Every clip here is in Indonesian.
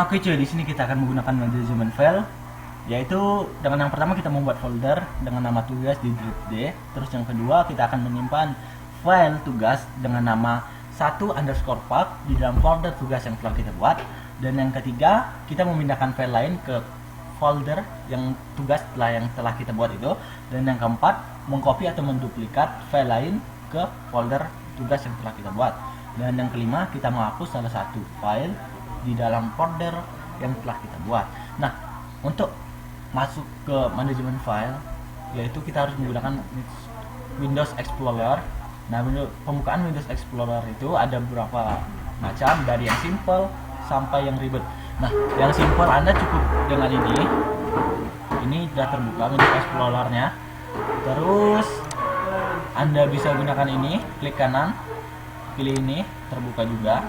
Oke cuy, di sini kita akan menggunakan management file, yaitu dengan yang pertama kita membuat folder dengan nama tugas di drive D. Terus yang kedua kita akan menyimpan file tugas dengan nama 1_pack di dalam folder tugas yang telah kita buat. Dan yang ketiga kita memindahkan file lain ke folder yang tugas yang telah kita buat itu. Dan yang keempat mengcopy atau menduplikat file lain ke folder tugas yang telah kita buat. Dan yang kelima kita menghapus salah satu file di dalam folder yang telah kita buat. Nah, untuk masuk ke manajemen file, yaitu kita harus menggunakan Windows Explorer. Nah, pembukaan Windows Explorer itu ada beberapa macam, dari yang simple sampai yang ribet. Nah, yang simple Anda cukup dengan ini. Ini sudah terbuka Windows Explorer-nya. Terus Anda bisa gunakan ini, klik kanan, pilih ini, terbuka juga.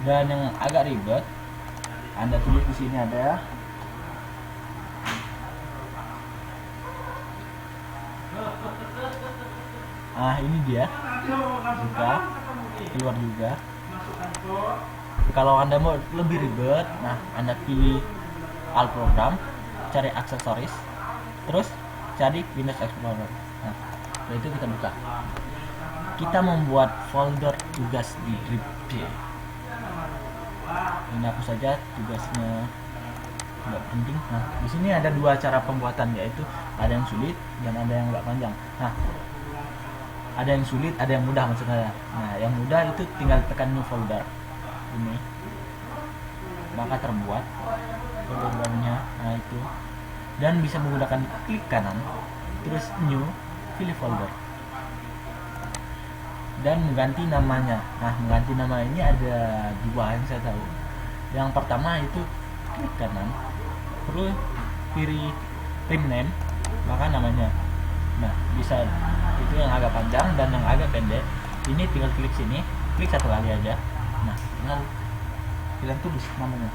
Dan yang agak ribet, Anda tulis di sini ada ini dia, buka, keluar juga. Kalau Anda mau lebih ribet, nah Anda pilih All Program, cari aksesoris, terus cari Windows Explorer. Nah, setelah itu kita buka. Kita membuat folder tugas di drive D. Ini aku saja tugasnya, tidak penting. Nah, di sini ada dua cara pembuatan, yaitu ada yang sulit dan ada yang nggak panjang. Nah, ada yang sulit, ada yang mudah maksudnya. Nah, yang mudah itu tinggal tekan new folder ini, maka terbuat folder barunya. Nah, itu, dan bisa menggunakan klik kanan, terus new, pilih folder, dan mengganti namanya. Nah, mengganti nama ini ada dua yang saya tahu. Yang pertama itu klik kanan, terus pilih rename, maka namanya. Nah, bisa itu yang agak panjang dan yang agak pendek. Ini tinggal klik sini, klik satu kali aja. Nah, tinggal kalian tulis namanya.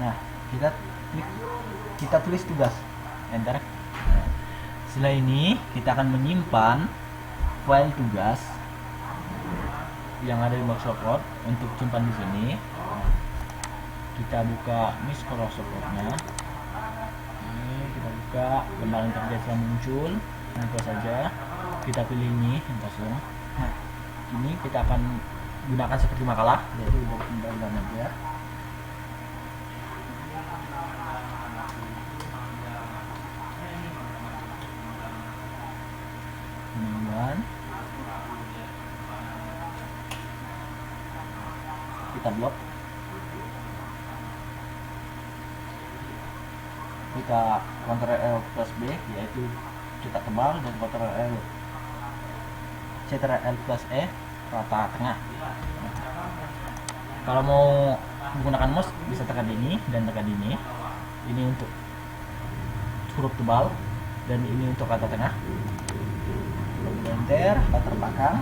Nah, kita tulis tugas, enter. Nah, setelah ini kita akan menyimpan file tugas yang ada di Microsoft Word untuk simpan di sini. Nah, kita buka Microsoft Word-nya. Ini kita buka, lembaran kerja yang muncul. Nah, close saja. Kita pilih ini, enter semua. Nah, ini kita akan gunakan seperti makalah, yaitu dan aja. Kemudian kita blok, kita Ctrl plus B, yaitu cetak tebal, dan Ctrl plus E, rata tengah. Nah, kalau mau menggunakan mouse bisa tekan ini dan tekan ini. Ini untuk huruf tebal dan ini untuk rata tengah. Enter, latar belakang.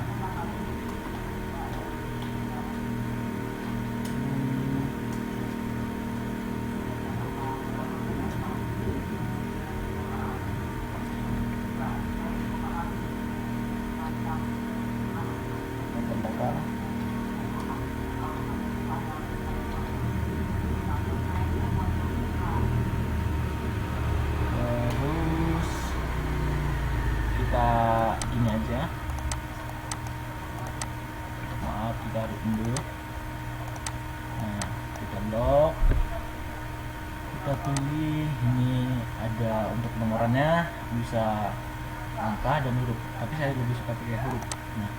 Ini aja, maaf, kita harus undo. Nah, kita lock, kita pilih ini, ada untuk nomorannya, bisa angka dan huruf, tapi saya lebih suka pakai huruf. Nah,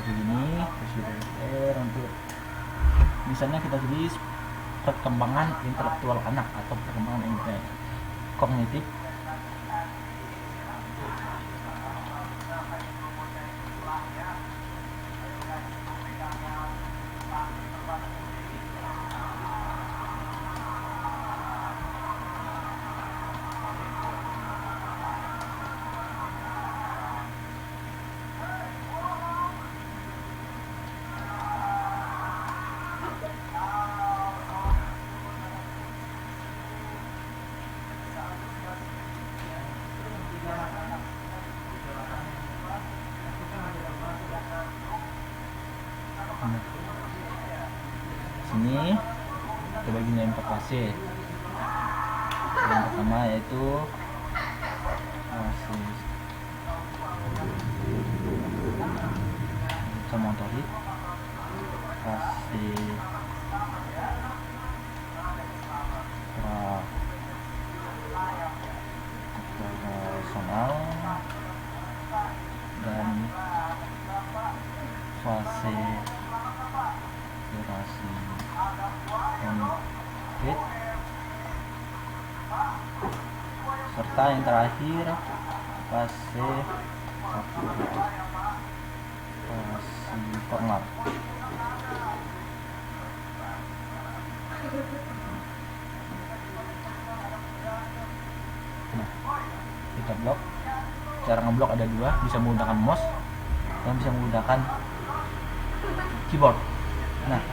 seperti ini. Terus untuk misalnya kita tulis perkembangan intelektual anak atau perkembangan kognitif. Nah, sini kita bagi interface. Yang pertama yaitu kita motori kasih operasional dan fase durasi complete, serta yang terakhir fase corner. Nah, kita blok. Cara ngeblok ada dua, bisa menggunakan mouse dan bisa menggunakan keyboard. Nah,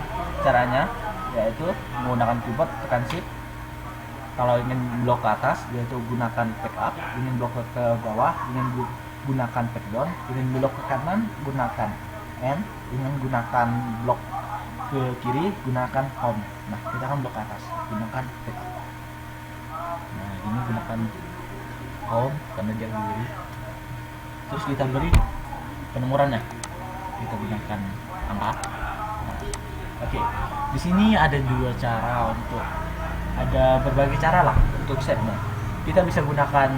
caranya yaitu menggunakan keyboard tekan shift. Kalau ingin blok ke atas yaitu gunakan back up, ingin blok ke bawah ingin gunakan back down, ingin blok ke kanan gunakan N, ingin gunakan blok ke kiri gunakan home. Nah, kita akan blok ke atas gunakan back up. Nah, ini gunakan home karena dia kiri. Terus kita beri penomorannya, kita gunakan angka. Nah, oke. Di sini ada dua cara ada berbagai cara lah untuk setnya. Kita bisa gunakan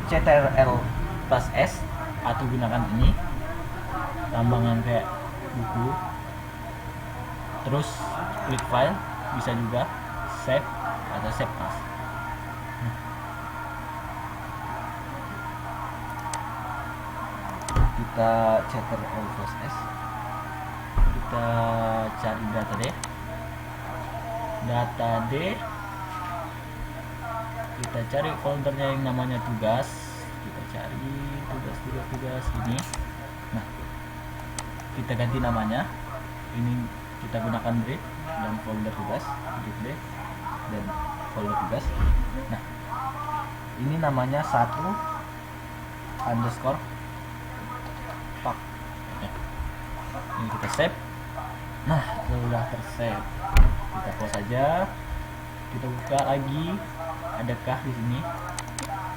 Ctrl plus S atau gunakan ini tambangan kayak buku. Terus klik file, bisa juga save atau save as. Kita Ctrl plus S, kita cari data D, kita cari foldernya yang namanya tugas, kita cari tugas ini. Nah, kita ganti namanya, ini kita gunakan D dan folder tugas, D dan folder tugas. Nah, ini namanya 1_ pak. Ini kita save. Nah, sudah tersave. Kita close saja. Kita buka lagi. Adakah di sini?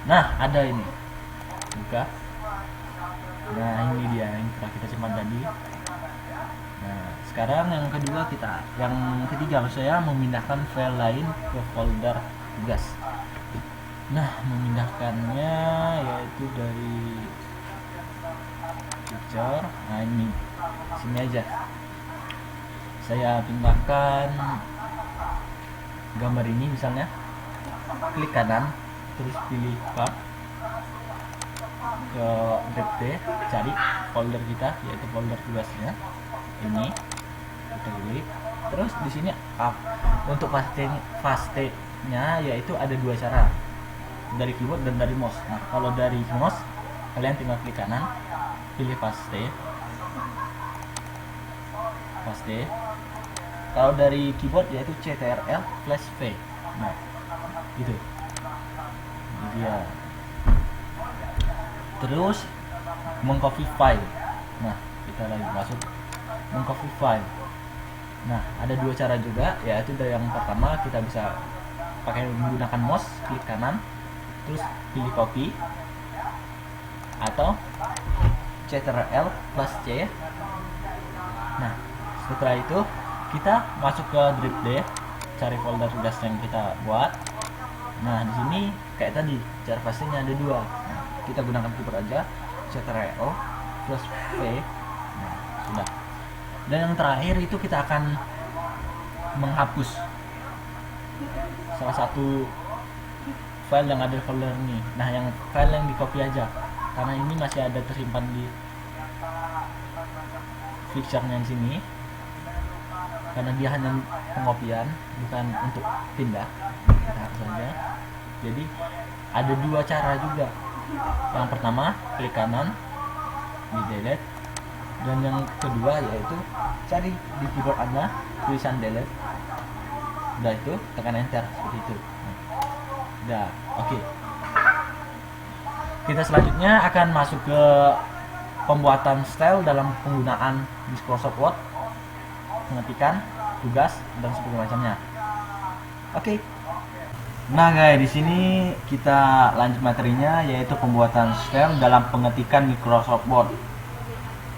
Nah, ada ini. Buka. Nah, ini dia yang telah kita simpan tadi. Nah, sekarang yang ketiga maksud saya memindahkan file lain ke folder tugas. Nah, memindahkannya yaitu dari picture. Nah, ini sini aja saya pindahkan gambar ini, misalnya klik kanan terus pilih part ke drive D, cari folder kita yaitu folder tugasnya ini, kita klik. Terus di sini untuk paste-nya yaitu ada dua cara, dari keyboard dan dari mouse. Nah, kalau dari mouse kalian tinggal klik kanan, pilih paste. Kalau dari keyboard yaitu Ctrl plus V. Nah, gitu. Ini dia. Terus mengcopy file. Nah, kita lagi masuk mengcopy file. Nah, ada dua cara juga, yaitu dari yang pertama kita bisa pakai menggunakan mouse, klik kanan, terus pilih copy, atau Ctrl plus C. Nah, setelah itu kita masuk ke drive D, cari folder tugas yang kita buat. Nah, di sini kayak tadi cara pastinya ada dua. Nah, kita gunakan keyboard aja, Ctrl plus V. Nah, sudah. Dan yang terakhir itu kita akan menghapus salah satu file yang ada di folder ini. Nah, yang file yang di copy aja, karena ini masih ada tersimpan di fixture-nya di sini. Karena dia hanya pengopian, bukan untuk pindah. Kita hapus saja. Jadi ada dua cara juga. Yang pertama klik kanan di delete, dan yang kedua yaitu cari di keyboard Anda tulisan delete. Udah itu tekan enter seperti itu. Udah, oke. Kita selanjutnya akan masuk ke pembuatan style dalam penggunaan Microsoft Word. pengetikan tugas dan sebagainya macamnya. Oke. Nah guys, di sini kita lanjut materinya, yaitu pembuatan shell dalam pengetikan Microsoft Word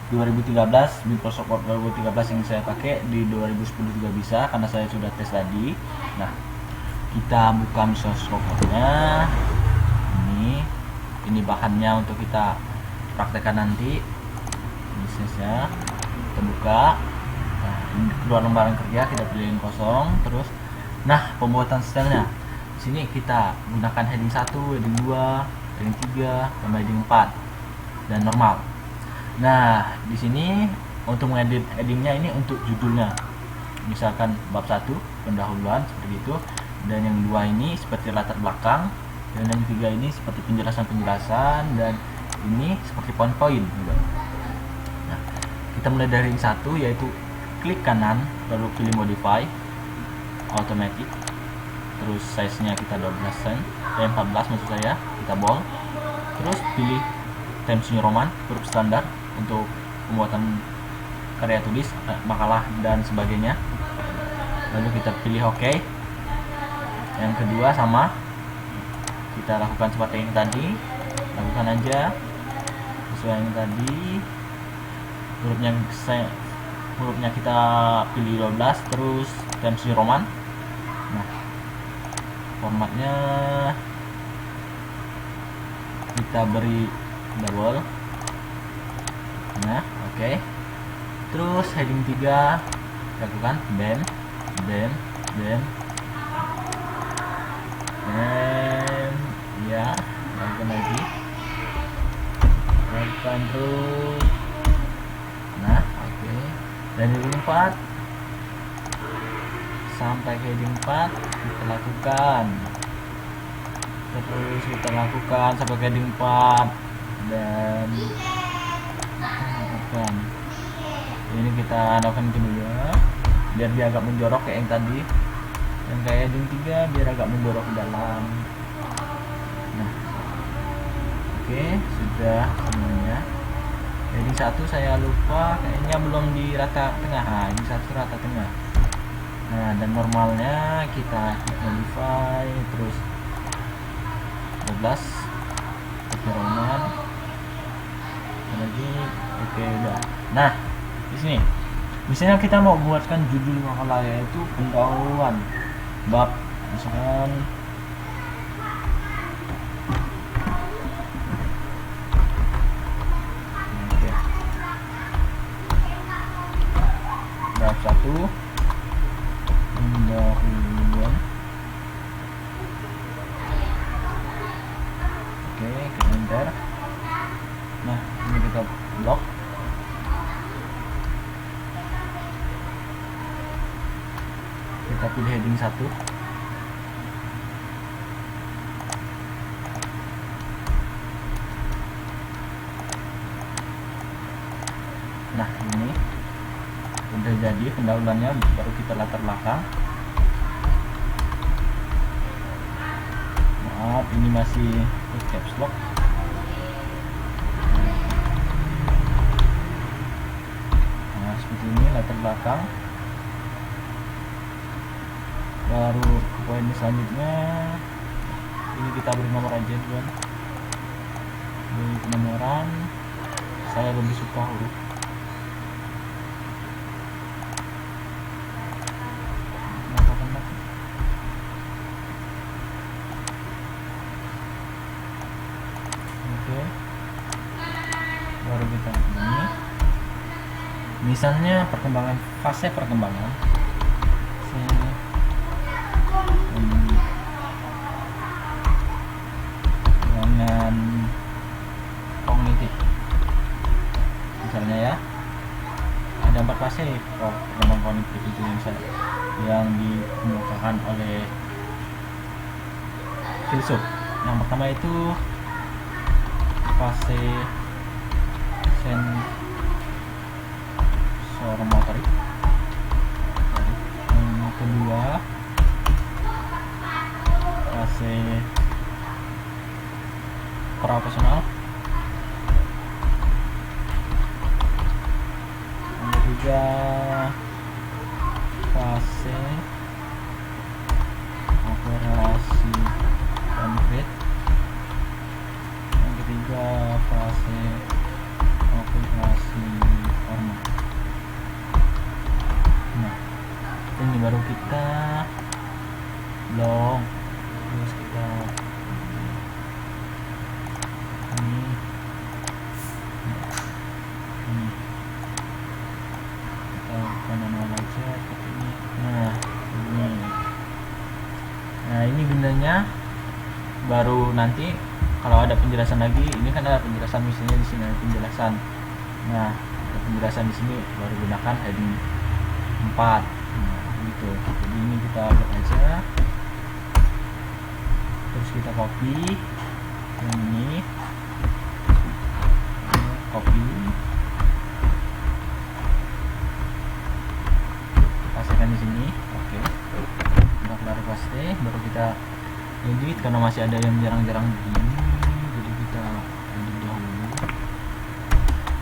2013. Microsoft Word 2013 yang saya pakai di 2010 juga bisa karena saya sudah tes tadi. Nah, kita buka Microsoft Word-nya. Ini bahannya untuk kita praktekkan nanti. Ini saja. Kita buka. Nah, ini kedua lembaran kerja, kita pilihin kosong terus. Nah, pembuatan stylenya. Di sini kita gunakan heading 1, heading 2, heading 3, dan heading 4 dan normal. Nah, di sini untuk mengedit headingnya ini untuk judulnya. Misalkan bab 1 pendahuluan seperti itu, dan yang 2 ini seperti latar belakang, dan yang 3 ini seperti penjelasan-penjelasan, dan ini seperti poin-poin gitu. Nah, kita mulai dari yang 1, yaitu klik kanan lalu pilih modify automatic, terus size nya kita 12 cm, 14 maksud saya, kita bold, terus pilih Times New Roman huruf standar untuk pembuatan karya tulis, makalah dan sebagainya. Lalu kita pilih OK. Yang kedua sama, kita lakukan seperti yang tadi, lakukan aja sesuai yang tadi. Hurufnya kita pilih 12, terus Times New Roman. Nah, formatnya kita beri double. Nah, oke. Terus heading 3 lakukan bam, bam, bam, bam. Ya, lakukan lagi, lakukan terus. Nah, oke. Dan heading 4 sampai heading 4 kita lakukan, terus kita lakukan sampai heading 4 dan lakukan. Ini kita lakukan kedua biar dia agak menjorok kayak yang tadi, yang kayak heading 3 biar agak menjorok ke dalam. Nah, oke, sudah semuanya. Heading 1 saya lupa, kayaknya belum di rata tengah. Nah, ini 1 rata tengah. Nah, dan normalnya kita modify terus 12 pakai Roman lagi. Oke, udah. Nah, di sini misalnya kita mau buatkan judul makalah, yaitu pendahuluan bab, misalkan bab 1 pendahuluan. Oke, kita enter. Nah, ini kita blok. Kita pilih heading 1. Nah, ini udah jadi pendahuluannya, baru kita latar belakang. Maaf, ini masih caps lock. Nah, seperti ini latar belakang. Baru ke poin selanjutnya, ini kita beri nomor aja tuan. Beri penomoran, saya lebih suka huruf. Oke, baru kita ini misalnya perkembangan, fase perkembangan dengan kognitif misalnya ya, ada 4 fase perkembangan kognitif itu yang dikemukakan oleh filsuf. Yang pertama itu fase sensorimotorik. Yang kedua fase profesional. Yang ketiga fase operasi concrete. Yang ketiga fase operasi format. Nah, ini baru kita blok, terus kita ini kita bukan manual aja seperti ini. Nah ini bendanya baru nanti kalau ada penjelasan lagi. Ini kan ada penjelasan, misalnya di sini ada penjelasan. Nah, ada penjelasan di sini baru gunakan heading 4. Nah, gitu. Jadi ini kita buat aja. Terus kita copy yang ini. Copy. Pastikan di sini. Oke. Udah kelar paste, baru kita edit karena masih ada yang jarang-jarang begini. Jadi kita edit dahulu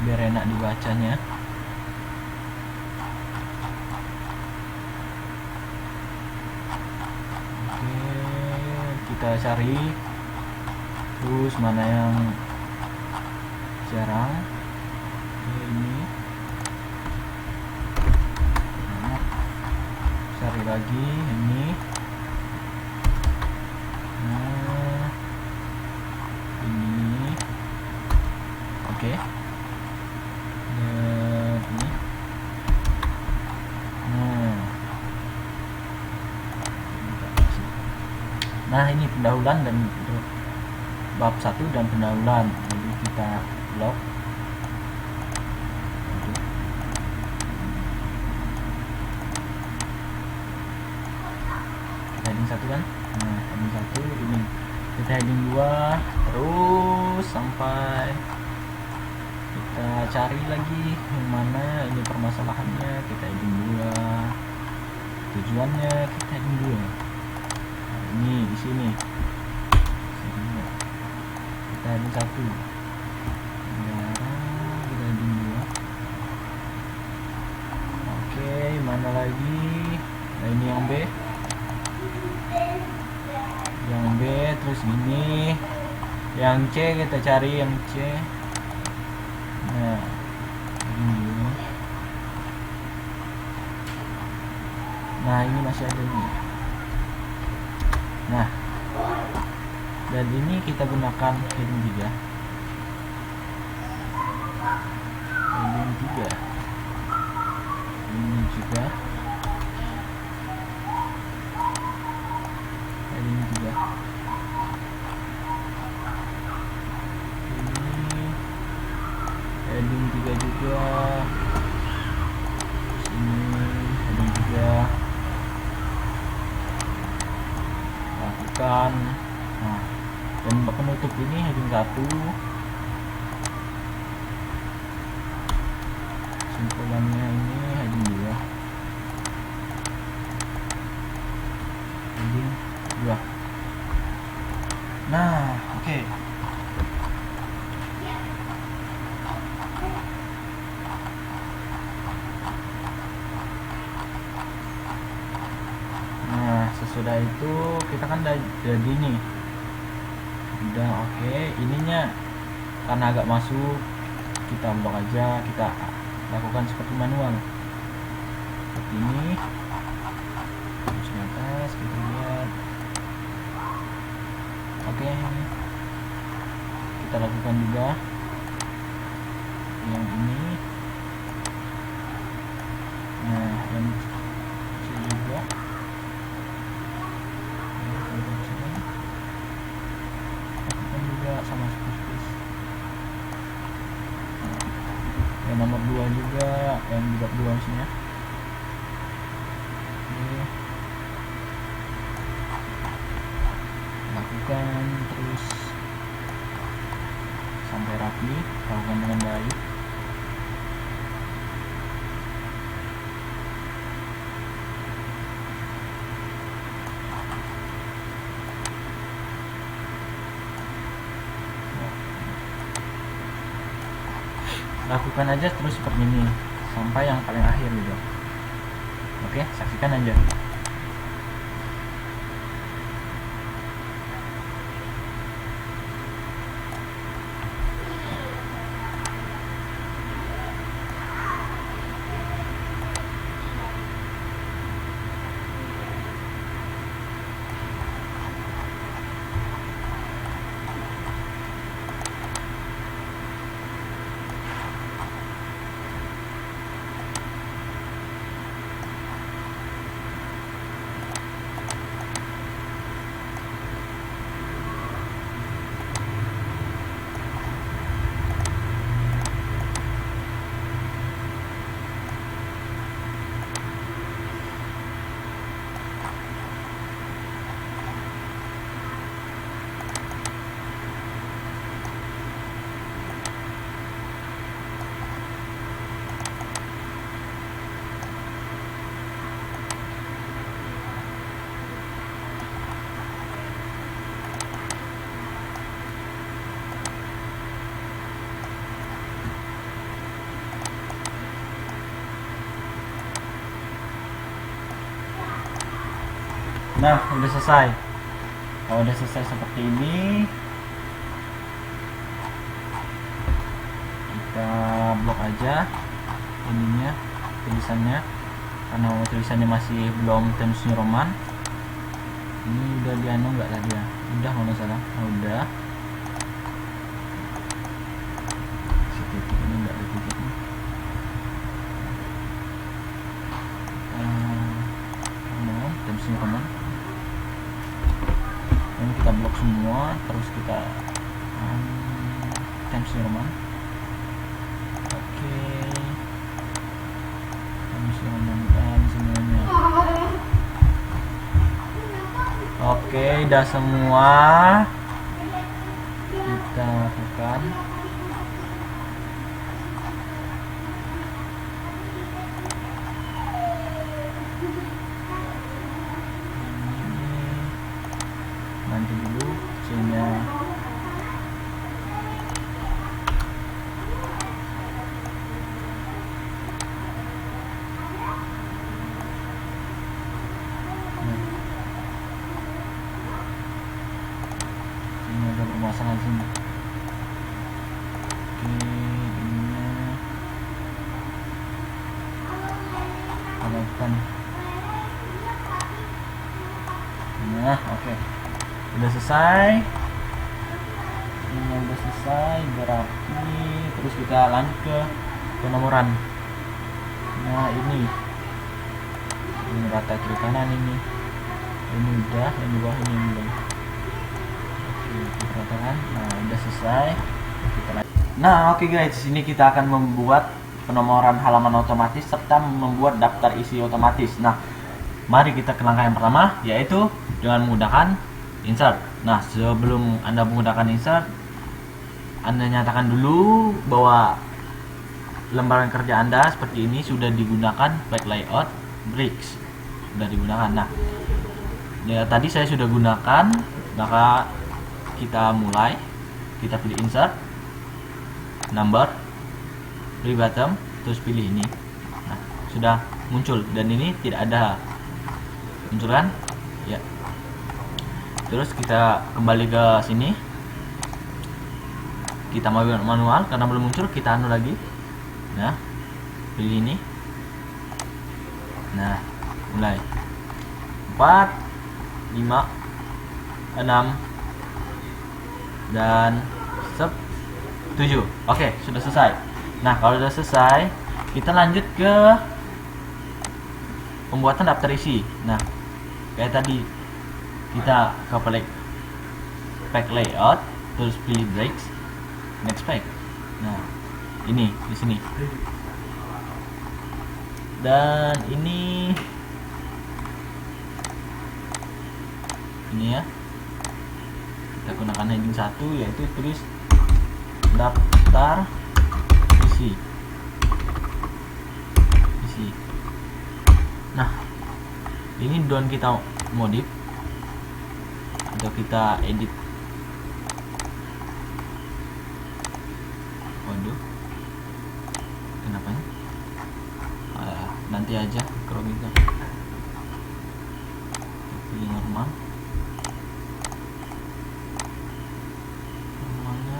biar enak dibacanya. Oke, kita cari terus mana yang jarang. Oke, ini cari lagi ini. Nah, ini oke. Dan ini. Nah, ini pendahuluan dan bab 1 dan pendahuluan. Jadi kita blok. Heading 1 kan? Nah, heading 1 ini. Kita heading 2 terus sampai kita cari lagi yang mana ini permasalahannya. Kita heading 2. Tujuannya kita heading 2. Nah, ini di sini. Kita heading 1. Kita heading 2. Oke, mana lagi? Nah, ini yang B. Yang B terus gini. Yang C kita cari yang C. Nah, ini. Nah, ini masih ada ini. Nah, dan ini kita gunakan heading 3. Heading 3. Ini juga heading 3. Ini heading 3 juga. Sini heading 3. Lakukan. Nah, dan penutup ini heading 1. Simpulannya ini heading 2. Heading 2. Nah, oke. Nah, sesudah itu kita kan udah jadi nih. Udah oke. Ininya karena agak masuk, kita blok aja, kita lakukan seperti manual. Seperti ini. Terus di atas kita lihat. Oke, kita lakukan juga yang ini. Nah, yang ini juga. Lakukan juga sama seperti yang nomor 2 juga, yang bab 2 maksudnya. Lakukan terus sampai rapi, lakukan dengan baik. Lakukan aja terus seperti ini sampai yang paling akhir gitu. Oke. Oke, saksikan aja. Nah, udah selesai. Kalau udah selesai seperti ini, kita blok aja ininya, tulisannya, karena tulisannya masih belum Times New Roman. Ini udah dianu nggak tadi ya? Udah, kalau nggak salah. Oh, udah. Titik ini nggak ada titiknya. Times New Roman. Ini kita blok semua, terus kita Times New Roman. Oke, Times New Roman kan semuanya. Oke, udah semua kita lakukan. Nanti dulu C-nya. Ini ada bermasalah sini. Oke, ininya lakukan. Nah, oke. Udah selesai. Ini udah selesai, berarti terus kita lanjut ke penomoran. Nah, ini rata kiri kanan ini udah, yang di bawah ini belum. Oke, kita ratakan. Nah, udah selesai. Kita lanjut. Nah, oke guys, di sini kita akan membuat penomoran halaman otomatis serta membuat daftar isi otomatis. Nah, mari kita ke langkah yang pertama, yaitu dengan menggunakan insert. Nah, sebelum Anda menggunakan insert, Anda nyatakan dulu bahwa lembaran kerja Anda seperti ini sudah digunakan back layout bricks. Sudah digunakan. Nah, ya tadi saya sudah gunakan, maka kita mulai. Kita pilih insert, number, free bottom, terus pilih ini. Nah, sudah muncul dan ini tidak ada. Muncul kan? Ya. Terus kita kembali ke sini, kita mau manual karena belum muncul, kita anu lagi. Nah, pilih ini. Nah, mulai 4, 5, 6 dan 7. Oke, sudah selesai. Nah, kalau sudah selesai, kita lanjut ke pembuatan daftar isi. Nah, kayak tadi kita ke pack layout, terus pilih breaks, next pack. Nah, ini di sini. Dan ini ya. Kita gunakan heading 1, yaitu tulis daftar isi. Nah, ini doang kita modif atau kita edit. Waduh, kenapa? nanti aja kalau gitu. Pilih normal. Normalnya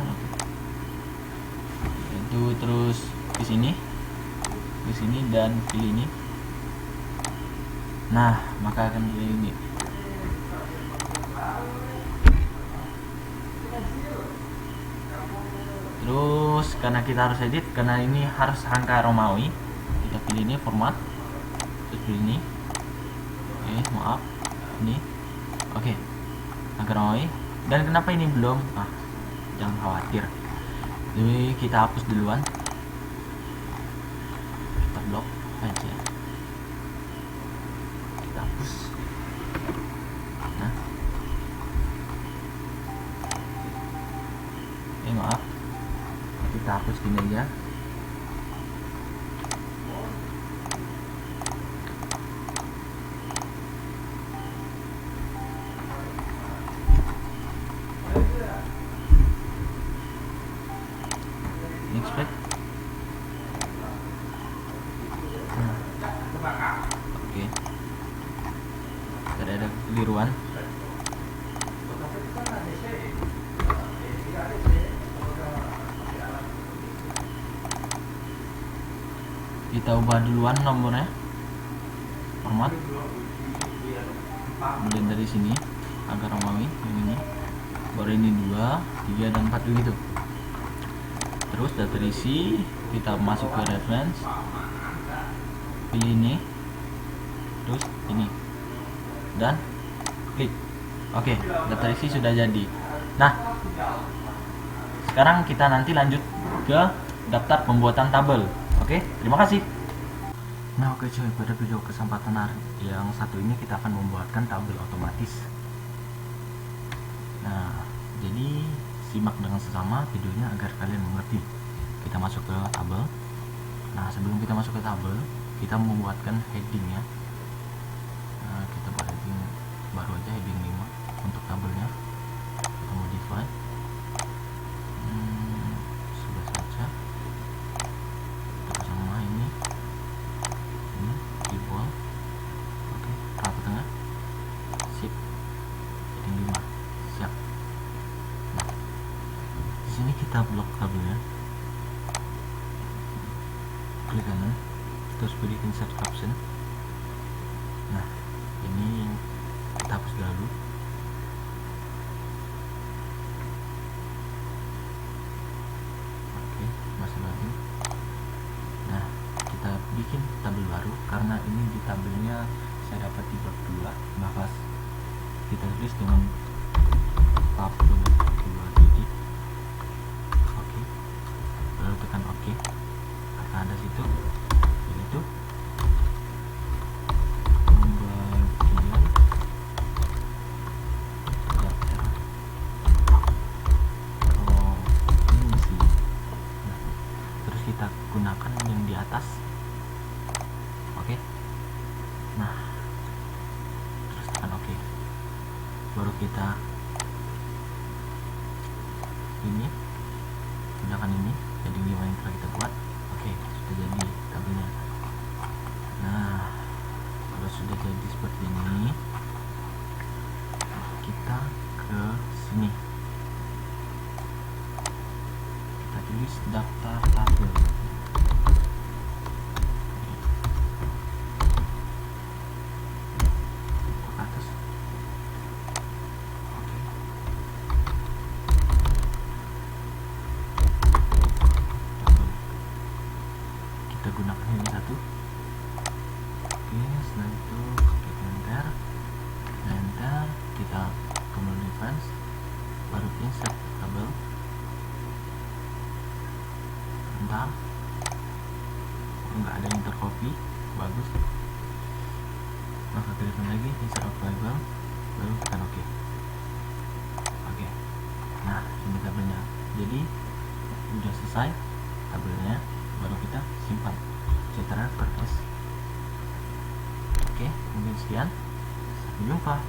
itu terus ke sini dan pilih ini. Nah, maka akan pilih ini. Terus karena kita harus edit, karena ini harus angka Romawi, kita pilih ini format, terus pilih ini. Oke, maaf, ini. Oke, angka Romawi. Dan kenapa ini belum? Jangan khawatir. Jadi kita hapus duluan. Kita blok aja. Kita hapus. Nah, maaf. Kita hapus gini aja. Next back. Oke. Tidak ada keliruan. Kita ubah duluan nomornya, format, kemudian dari sini angka Romawi ini, baru ini 2, 3 dan 4 begitu. Terus data isi kita masuk ke reference, pilih ini, terus ini, dan klik. Oke, data isi sudah jadi. Nah, sekarang kita nanti lanjut ke daftar pembuatan tabel. Oke, terima kasih. Nah, oke cuy, pada video kesempatan yang satu ini kita akan membuatkan tabel otomatis. Nah, jadi simak dengan sesama videonya agar kalian mengerti. Kita masuk ke tabel. Nah, sebelum kita masuk ke tabel, kita membuatkan heading ya. Nah, kita buat heading baru aja, heading 5 untuk tabelnya. Kita modify. Sudah saja. Kita sama ini di bawah. Oke, ke tengah. Sip. Heading 5. Siap. Nah, di sini kita blok tabelnya. Klik kanan, terus pilih insert caption. Nah, ini kita hapus dulu. Oke, masih lagi. Nah, kita bikin tabel baru karena ini di tabelnya saya dapat di bab 2, maka kita tulis dengan tabel 2 titik. Oke, lalu tekan oke. Ada situ, itu pembagian daftar provinsi. Nah, terus kita gunakan yang di atas. Oke. Nah, terus tekan oke. Baru kita ini gunakan ini jadi 5 yang telah kita buat. Oke, sudah jadi tabelnya. Nah, kalau sudah jadi seperti ini, kita ke sini. Kita tulis daftar tabel. Ke atas. Oke. Kita gunakan ini satu. Oke, setelah itu klik enter, kita kemudian advance, baru insert tabel. Bentar, nggak ada yang tercopy, bagus. Maka klik lagi insert tabel, baru tekan oke. Oke, nah ini tabelnya. Jadi udah selesai tabelnya, baru kita simpan Ctrl+S. Oke, mungkin sekian, sampai jumpa.